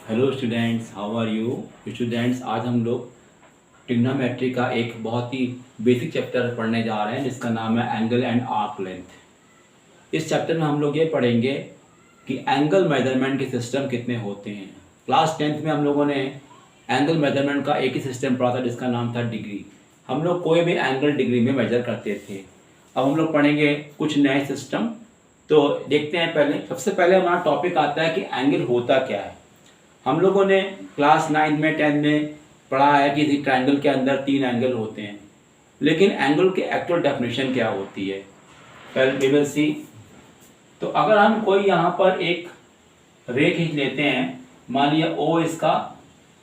Hello students, how are you students. आज हम लोग ट्रिग्नोमेट्री का एक बहुत ही बेसिक चैप्टर पढ़ने जा रहे हैं जिसका नाम है एंगल एंड आर्क लेंथ। इस चैप्टर में हम लोग ये पढ़ेंगे कि एंगल मेजरमेंट के सिस्टम कितने होते हैं। क्लास 10th में हम लोगों ने एंगल मेजरमेंट का एक ही सिस्टम पढ़ा था जिसका नाम था डिग्री। हम लोग कोई भी एंगल डिग्री में मेजर करते थे। अब हम लोग पढ़ेंगे कुछ नए सिस्टम। तो देखते हैं, सबसे पहले हमारा टॉपिक आता है कि एंगल होता क्या है। हम लोगों ने क्लास 9 में 10 में पढ़ा है कि किसी ट्रायंगल के अंदर 3 एंगल होते हैं, लेकिन एंगल की एक्चुअल डेफिनेशन क्या होती है वेल वी विल सी। तो अगर हम कोई यहाँ पर एक रे खींच लेते हैं, मान लिया ओ इसका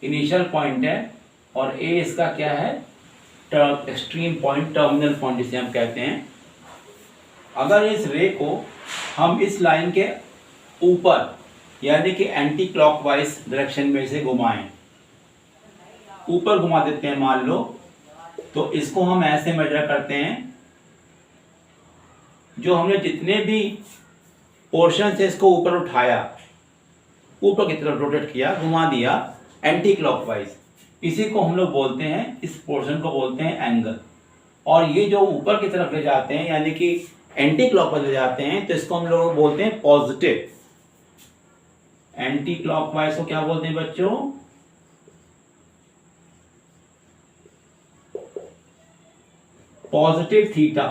इनिशियल पॉइंट है और ए इसका क्या है, एक्सट्रीम पॉइंट, टर्मिनल पॉइंट जिसे हम कहते हैं। अगर इस रे को हम इस लाइन के ऊपर यानी कि एंटी क्लॉकवाइज डायरेक्शन में से घुमाएं, ऊपर घुमा देते हैं मान लो, तो इसको हम ऐसे मेजर करते हैं। जो हमने जितने भी पोर्शन से इसको ऊपर उठाया, ऊपर की तरफ रोटेट किया, घुमा दिया एंटी क्लॉकवाइज, इसी को हम लोग बोलते हैं, इस पोर्शन को बोलते हैं एंगल। और ये जो ऊपर की तरफ ले जाते हैं यानी कि एंटी क्लॉकवाइज ले जाते हैं, तो इसको हम लोग बोलते हैं पॉजिटिव। एंटी क्लॉकवाइज को क्या बोलते हैं बच्चों? Positive theta.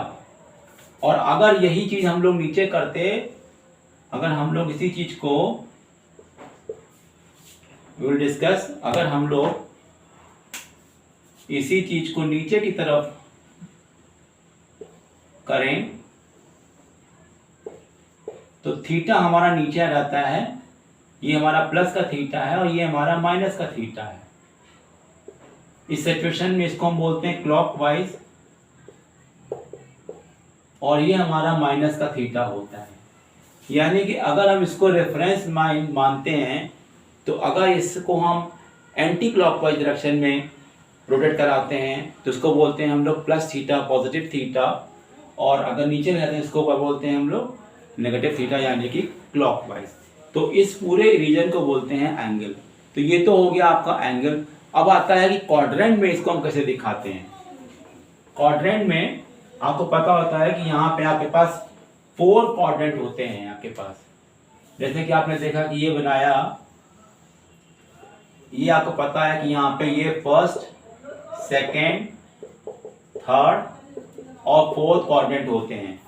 और अगर यही चीज हम लोग नीचे करते, अगर हम लोग इसी चीज को विल डिस्कस, अगर हम लोग इसी चीज को नीचे की तरफ करें तो थीटा हमारा नीचे रहता है, ये हमारा प्लस का थीटा है और ये हमारा माइनस का थीटा है। इस सिचुएशन में इसको हम बोलते हैं क्लॉकवाइज और ये हमारा माइनस का थीटा होता है। यानी कि अगर हम इसको रेफरेंस मानते हैं, तो अगर इसको हम एंटी क्लॉकवाइज डायरेक्शन में रोटेट कराते हैं तो इसको बोलते हैं हम लोग प्लस थीटा, पॉजिटिव थीटा। और अगर नीचे ले जाते हैं इसको क्या बोलते हैं हम लोग? नेगेटिव थीटा, यानी कि क्लॉकवाइज। तो इस पूरे रीजन को बोलते हैं एंगल। तो ये तो हो गया आपका एंगल। अब आता है कि क्वाड्रेंट में इसको हम कैसे दिखाते हैं। क्वाड्रेंट में आपको पता होता है कि यहाँ पे आपके पास 4 क्वाड्रेंट होते हैं आपके पास। जैसे कि आपने देखा कि ये बनाया, ये आपको पता है कि यहाँ पे ये फर्स्ट, सेकेंड, थर्ड और फोर्थ क्वाड्रेंट होते हैं।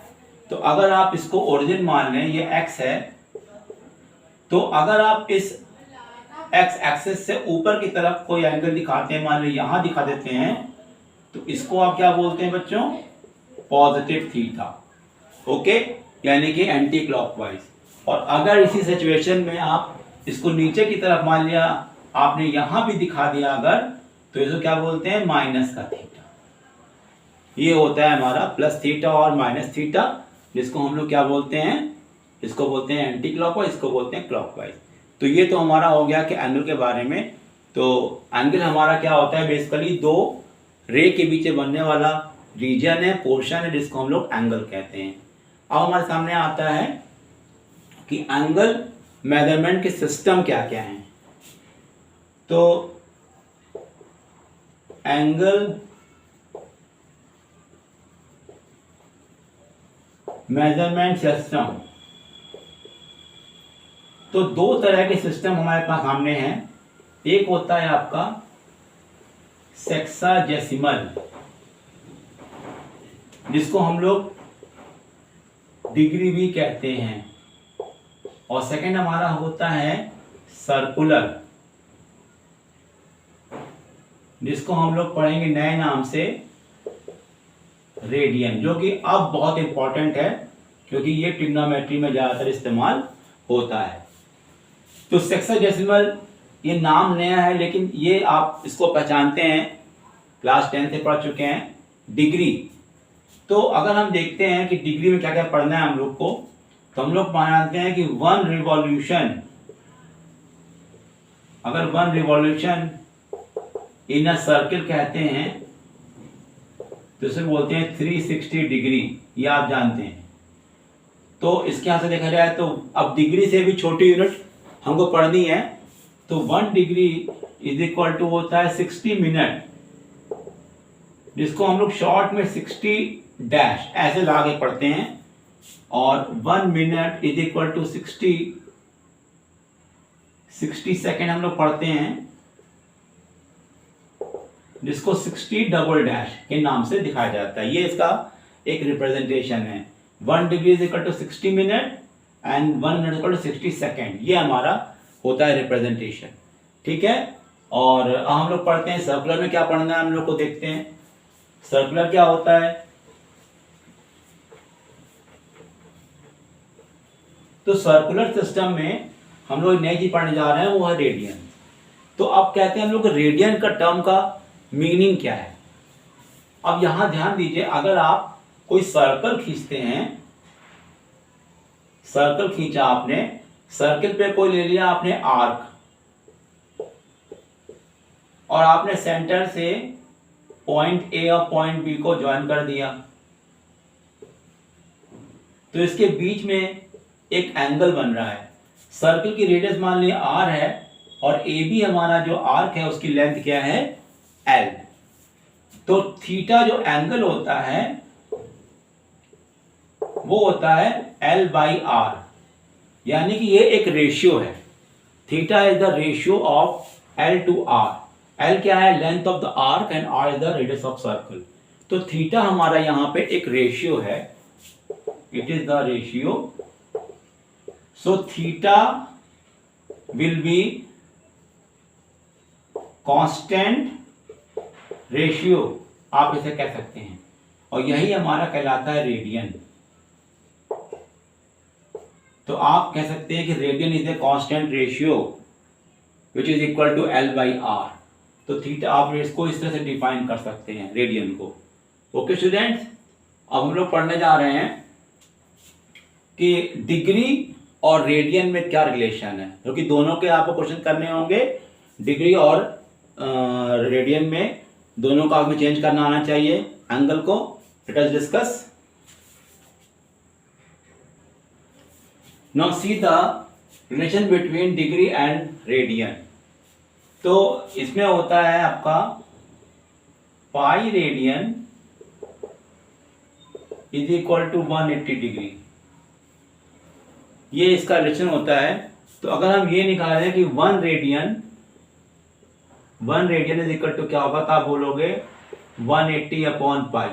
तो अगर आप इसको ओरिजिन मान लें, ये एक्स है, तो अगर आप इस एक्स एक्सिस से ऊपर की तरफ कोई एंगल दिखाते हैं, मान लो यहां दिखा देते हैं, तो इसको आप क्या बोलते हैं बच्चों? Positive theta. ओके, यानी कि एंटी क्लॉकवाइज। और अगर इसी सिचुएशन में आप इसको नीचे की तरफ मान लिया, आपने यहां भी दिखा दिया अगर, तो इसको क्या बोलते हैं? माइनस का थीटा। ये होता है हमारा प्लस थीटा और माइनस थीटा, जिसको हम लोग क्या बोलते हैं? इसको बोलते हैं एंटी क्लॉकवाइज, इसको बोलते हैं क्लॉकवाइज। तो ये तो हमारा हो गया कि एंगल के बारे में। तो एंगल हमारा क्या होता है? बेसिकली 2 रे के बीच बनने वाला रीजन है, पोर्शन है, जिसको हम लोग एंगल कहते हैं। अब हमारे सामने आता है कि एंगल मेजरमेंट के सिस्टम क्या क्या हैं। तो एंगल मेजरमेंट सिस्टम, तो 2 तरह के सिस्टम हमारे पास सामने हैं। एक होता है आपका सेक्साडेसिमल, जिसको हम लोग डिग्री भी कहते हैं, और सेकंड हमारा होता है सर्कुलर, जिसको हम लोग पढ़ेंगे नए नाम से रेडियन, जो कि अब बहुत इंपॉर्टेंट है क्योंकि ये ट्रिग्नोमेट्री में ज्यादातर इस्तेमाल होता है। तो सेक्साडेसिमल ये नाम नया है, लेकिन ये आप इसको पहचानते हैं, क्लास 10 से पढ़ चुके हैं। डिग्री, तो अगर हम देखते हैं कि डिग्री में क्या क्या पढ़ना है हम लोग को, तो हम लोग जानते हैं कि 1 रिवॉल्यूशन, अगर 1 रिवॉल्यूशन इन अ सर्किल कहते हैं तो इसे बोलते हैं 360 डिग्री, ये आप जानते हैं। तो इसके यहाँ से देखा जाए तो अब डिग्री से भी छोटी यूनिट हमको पढ़नी है, तो 1 डिग्री इज इक्वल टू होता है 60 मिनट, जिसको हम लोग शॉर्ट में 60 डैश ऐसे लाके पढ़ते हैं, और 1 minute is equal to 60 second हम लोग पढ़ते हैं, जिसको 60 डबल डैश के नाम से दिखाया जाता है। ये इसका एक रिप्रेजेंटेशन है। 1 degree is equal to 60 minute and 1 minute equal to 60 second, ये हमारा होता है रिप्रेजेंटेशन। ठीक है, और हम लोग पढ़ते हैं सर्कुलर में क्या पढ़ना है हम लोग को, देखते हैं सर्कुलर क्या होता है। तो सर्कुलर सिस्टम में हम लोग नई चीज पढ़ने जा रहे हैं, वो है रेडियन। तो अब कहते हैं हम लोग रेडियन का टर्म का मीनिंग क्या है। अब यहां ध्यान दीजिए, अगर आप कोई सर्कल खींचते हैं, सर्कल खींचा आपने, सर्कल पे कोई ले लिया आपने आर्क, और आपने सेंटर से पॉइंट ए और पॉइंट बी को ज्वाइन कर दिया, तो इसके बीच में एक एंगल बन रहा है। सर्कल की रेडियस मान लिया आर है, और ए बी हमारा जो आर्क है उसकी लेंथ क्या है, एल। तो थीटा जो एंगल होता है वो होता है एल बाई आर, यानी कि ये एक रेशियो है। Theta is the ratio of L to R. L क्या है, length of the arc, and R is the radius of circle. तो थीटा हमारा यहां पे एक रेशियो है, it is the ratio. So theta will be constant ratio, आप इसे कह सकते हैं, और यही हमारा कहलाता है रेडियन। तो आप कह सकते हैं कि radian is a constant ratio which is equal to L by R. तो थीटा आप इसको इस तरह से डिफाइन कर सकते हैं रेडियन को। ओके स्टूडेंट्स, अब हम लोग पढ़ने जा रहे हैं कि डिग्री और रेडियन में क्या रिलेशन है, क्योंकि दोनों के आपको क्वेश्चन करने होंगे। डिग्री और रेडियन में दोनों का आपको चेंज करना आना चाहिए एंगल को। Let us discuss. Now see the relation between degree and radian. तो इसमें होता है आपका pi radian is equal to 180 degree, ये इसका रिलेशन होता है। तो अगर हम ये निकाल रहे हैं कि 1 रेडियन इज इक्वल टू क्या होगा, तो आप बोलोगे 180 अपॉन पाई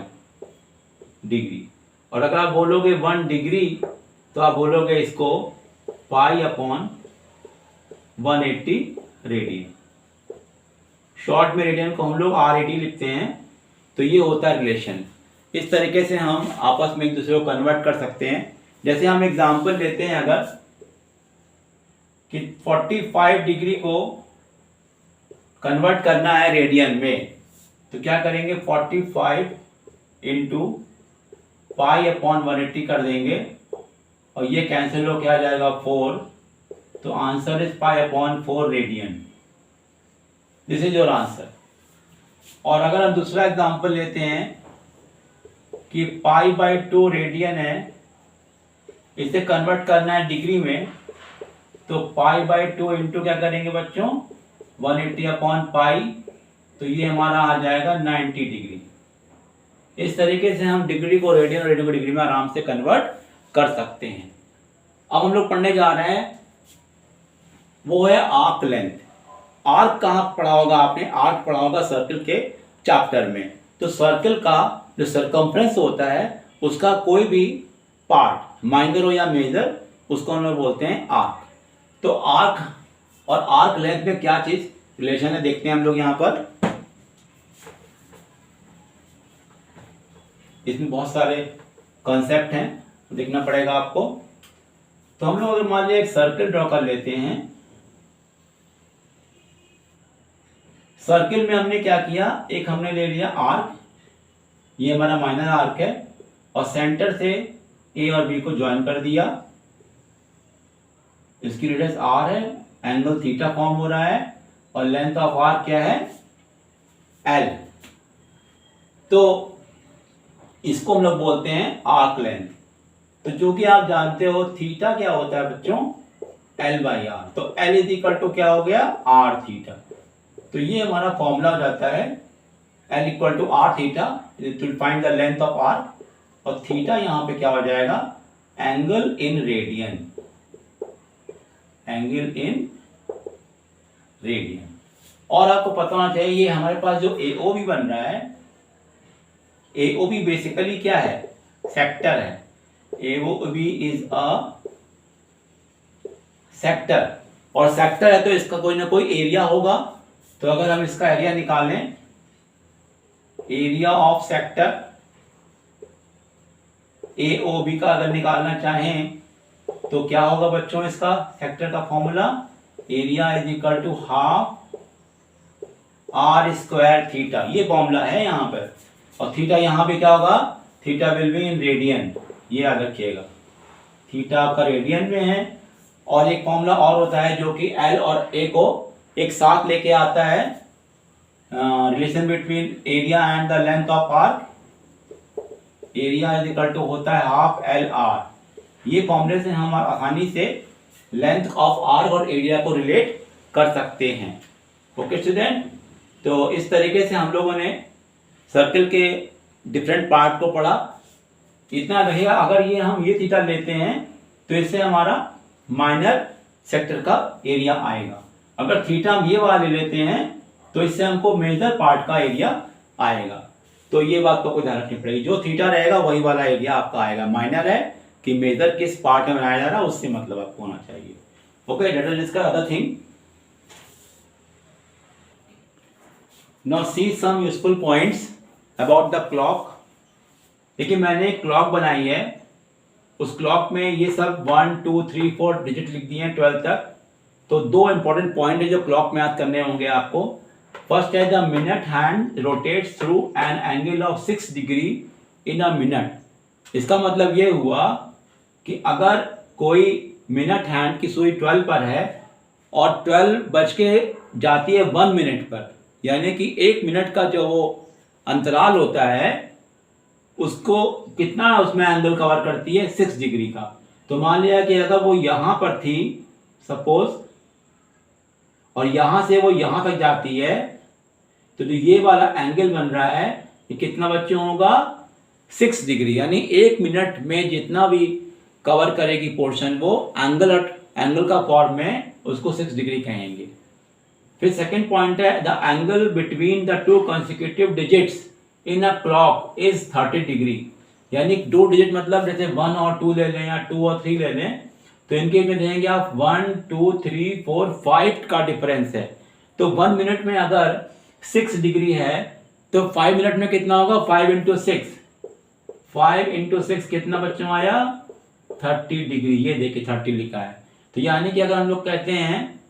डिग्री। और अगर आप बोलोगे 1 डिग्री, तो आप बोलोगे इसको पाई अपॉन 180 रेडियन। शॉर्ट में रेडियन को हम लोग RAD लिखते हैं। तो ये होता है रिलेशन। इस तरीके से हम आपस में एक दूसरे को कन्वर्ट कर सकते हैं। जैसे हम एग्जांपल लेते हैं, अगर कि 45 डिग्री को कन्वर्ट करना है रेडियन में, तो क्या करेंगे, 45 इंटू पाई अपॉन 180 कर देंगे, और ये कैंसिल हो क्या आ जाएगा 4। तो answer is pi upon 4 radian. This is your answer. और अगर हम दूसरा एग्जांपल लेते हैं कि पाई बाई 2 रेडियन है, इसे कन्वर्ट करना है डिग्री में, तो पाई बाई 2 इंटू क्या करेंगे बच्चों, 180 अपॉन पाई, तो ये हमारा आ जाएगा 90 डिग्री। इस तरीके से हम डिग्री को रेडियन और रेडियन को डिग्री में आराम से कन्वर्ट कर सकते हैं। अब हम लोग पढ़ने जा रहे हैं, वो है आर्क लेंथ। आर्क कहाँ पढ़ा होगा आपने, आर्क पढ़ा होगा सर्कल के चैप्टर में। तो सर्कल का जो सर्कम्फ्रेंस होता है, उसका कोई भी पार्ट, माइनर हो या मेजर, उसको हम लोग बोलते हैं आर्क। तो आर्क और आर्क लेंथ में क्या चीज रिलेशन है, देखते हैं हम लोग यहाँ पर। इसमें बहुत सारे कॉन्सेप्ट हैं, देखना पड़ेगा आपको। तो हम लोग अगर मान लिया एक सर्कल ड्रॉ कर लेते हैं। सर्किल में हमने क्या किया, एक हमने ले लिया आर्क, ये हमारा माइनर आर्क है, और सेंटर से ए और बी को ज्वाइन कर दिया। इसकी रेडियस आर है, एंगल थीटा फॉर्म हो रहा है, और लेंथ ऑफ आर्क क्या है, एल। तो इसको हम लोग बोलते हैं आर्क लेंथ। तो जो कि आप जानते हो थीटा क्या होता है बच्चों, L/r। तो L इज इक्वल टू क्या हो गया, r थीटा। तो ये हमारा फॉर्मूला हो जाता है L equal to r theta to find the length of arc, और थीटा यहाँ पे क्या हो जाएगा, angle in radian, angle in radian. और आपको पता होना चाहिए ये हमारे पास जो AOB बन रहा है, AOB बेसिकली क्या है, सेक्टर है। AOB इज अ सेक्टर, और सेक्टर है तो इसका कोई ना कोई एरिया होगा। तो अगर हम इसका एरिया निकालें, एरिया ऑफ सेक्टर AOB का अगर निकालना चाहें तो क्या होगा बच्चों, इसका सेक्टर का formula area is equal to half r square theta, ये फॉर्मूला है यहाँ पर। और थीटा यहाँ पे क्या होगा, theta will be in radian, ये याद रखिएगा, थीटा आपका रेडियन में है। और एक फॉर्मूला और होता है जो कि L और A को एक साथ लेके आता है, relation between area and the length of arc, area is equal to होता है हाफ LR। ये फॉर्मूले से हम आसानी से लेंथ ऑफ आर्क और एरिया को रिलेट कर सकते हैं। ओके स्टूडेंट, तो इस तरीके से हम लोगों ने सर्कल के डिफरेंट पार्ट को पढ़ा। इतना रहेगा, अगर ये हम ये थीटा लेते हैं तो इससे हमारा माइनर सेक्टर का एरिया आएगा। अगर थीटा हम ये वाले लेते हैं तो इससे हमको मेजर पार्ट का एरिया आएगा। तो ये बात तो कोई ध्यान रखनी पड़ेगी, जो थीटा रहेगा वही वाला एरिया आपका आएगा। माइनर है कि मेजर किस पार्ट में बनाया जा रहा है उससे मतलब आपको होना चाहिए। ओके, दैट इज इसका other thing. Now see some useful points about the clock. देखिए मैंने एक क्लॉक बनाई है, उस क्लॉक में ये सब 1 2 3 4 डिजिट लिख दिए हैं 12 तक। तो दो इंपॉर्टेंट पॉइंट है जो क्लॉक में याद करने होंगे आपको। फर्स्ट है the minute hand rotates through an angle of 6 degree in a minute. इसका मतलब ये हुआ कि अगर कोई मिनट हैंड की सुई 12 पर है और 12 बज के जाती है 1 मिनट पर, यानी कि 1 मिनट का जो वो अंतराल होता है उसको कितना उसमें एंगल कवर करती है, 6 डिग्री का। तो मान लिया कि अगर वो यहां पर थी सपोज, और यहां से वो यहां तक जाती है, तो जो ये वाला एंगल बन रहा है ये कितना बच्चों होगा, 6 डिग्री। यानी 1 मिनट में जितना भी कवर करेगी पोर्शन वो एंगल का फॉर्म में उसको 6 डिग्री कहेंगे। फिर सेकंड पॉइंट है the angle between the two consecutive digits in a clock is 30 degree. यानी 2 डिजिट मतलब जैसे 1 और 2 ले लें या 2 और 3 ले लें, तो इनके में देंगे आप 1 2 3 4 5 का डिफरेंस है। तो 1 मिनट में अगर 6 डिग्री है तो 5 मिनट में कितना होगा, 5 इंटू 6 कितना बच्चों आया, 30 डिग्री। ये देखिए 30 लिखा है। तो यानी कि अगर हम लोग कहते हैं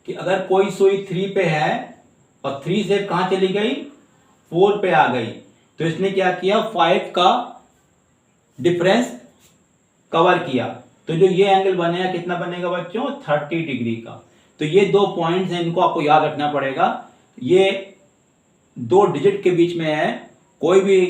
कि अगर कोई सुई 3 पे है और 3 से कहां चली गई, 4 पे आ गई, तो इसने क्या किया, 5 का डिफरेंस कवर किया। तो जो ये एंगल बनेगा कितना बनेगा बच्चों, 30 डिग्री का। तो ये 2 पॉइंट्स हैं, इनको आपको याद रखना पड़ेगा। ये 2 डिजिट के बीच में है, कोई भी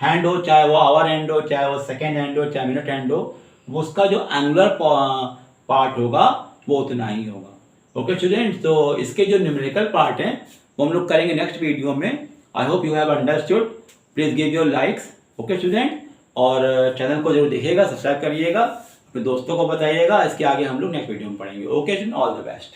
हैंड हो, चाहे वो आवर हैंड हो, चाहे वो सेकेंड हैंड हो, चाहे मिनट हैंड हो, वो उसका जो एंगुलर पार्ट होगा वो उतना ही होगा। ओके स्टूडेंट्स, तो इसके जो न्यूमेरिकल पार्ट हैं वो हम लोग करेंगे नेक्स्ट वीडियो में। I hope you have understood. Please give your likes. Okay student, और चैनल को जरूर देखिएगा, सब्सक्राइब करिएगा, अपने दोस्तों को बताइएगा। इसके आगे हम लोग नेक्स्ट वीडियो में पढ़ेंगे। Okay student, all the best.